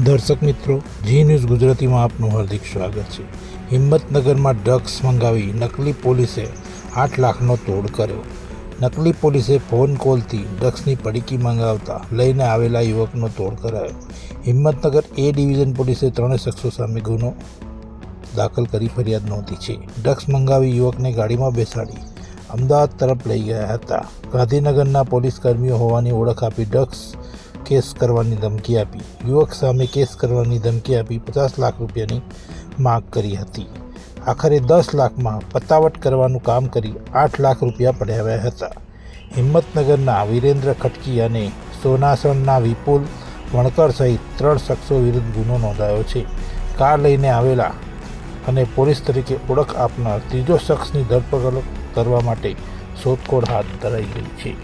દર્શક મિત્રો, જી ન્યૂઝ ગુજરાતીમાં આપનું હાર્દિક સ્વાગત છે। હિંમતનગરમાં ડ્રગ્સ મંગાવી નકલી પોલીસે 8 લાખનો તોડ કર્યો। નકલી પોલીસે ફોન કોલથી ડ્રગ્સની પડીકી મંગાવતા લઈને આવેલા યુવકનો તોડ કરાયો। હિંમતનગર એ ડિવિઝન પોલીસે 3 શખ્સો સામે ગુનો દાખલ કરી ફરિયાદ નોંધી છે। ડ્રગ્સ મંગાવી યુવકને ગાડીમાં બેસાડી અમદાવાદ તરફ લઈ ગયા હતા। ગાંધીનગરના પોલીસ કર્મીઓ હોવાની ઓળખ આપી ડ્રગ્સ કેસ કરવાની ધમકી આપી। યુવક સામે કેસ કરવાની ધમકી આપી 50 લાખ રૂપિયાની માંગ કરી હતી। આખરે 10 લાખમાં પતાવટ કરવાનું કામ કરી 8 લાખ રૂપિયા પડાવ્યા હતા। હિંમતનગરના વિરેન્દ્ર ખટકી અને સોનાસણના વિપુલ વણકર સહિત 3 શખ્સો વિરુદ્ધ ગુનો નોંધાયો છે। કાર લઈને આવેલા અને પોલીસ તરીકે ઓળખ આપનાર ત્રીજો શખ્સની ધરપકડ કરવા માટે શોધખોળ હાથ ધરાઈ ગઈ છે।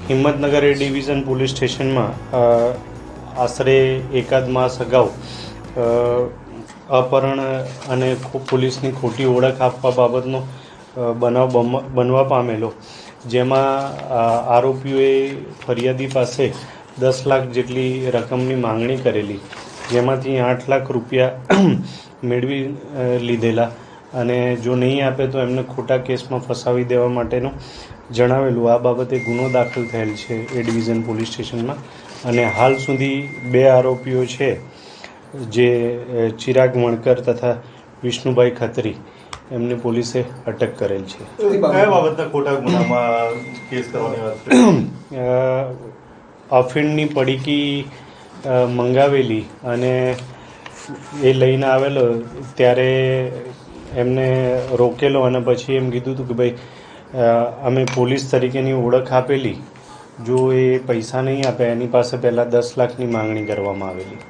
હિંમતનગર એ ડિવિઝન પોલીસ સ્ટેશનમાં આશરે એકાદ માસ અગાઉ અપહરણ અને પોલીસની ખોટી ઓળખ આપવા બાબતનો બનાવ બનવા પામેલો, જેમાં આરોપીઓએ ફરિયાદી પાસે 10 લાખ જેટલી રકમની માંગણી કરેલી, જેમાંથી 8 લાખ રૂપિયા મેળવી લીધેલા અને જો નહીં આપે તો એમને ખોટા કેસમાં ફસાવી દેવા માટેનું જણાવેલું। આ બાબતે ગુનો દાખલ થયેલ છે એ ડિવિઝન પોલીસ સ્ટેશનમાં અને હાલ સુધી 2 આરોપીઓ છે, જે ચિરાગ વણકર તથા વિષ્ણુભાઈ ખત્રી, એમને પોલીસે અટક કરેલ છે। કયા બાબતના ખોટા ગુનામાં કેસ કરવાની વાત કરી? અફીણની પડીકી મંગાવેલી અને એ લઈને આવેલો ત્યારે એમને રોકેલો અને પછી એમ કીધું હતું કે ભાઈ અમે પોલીસ તરીકેની ઓળખ આપેલી, જો એ પૈસા નહીં આપે એની પાસે પહેલાં 10 લાખની માંગણી કરવામાં આવેલી।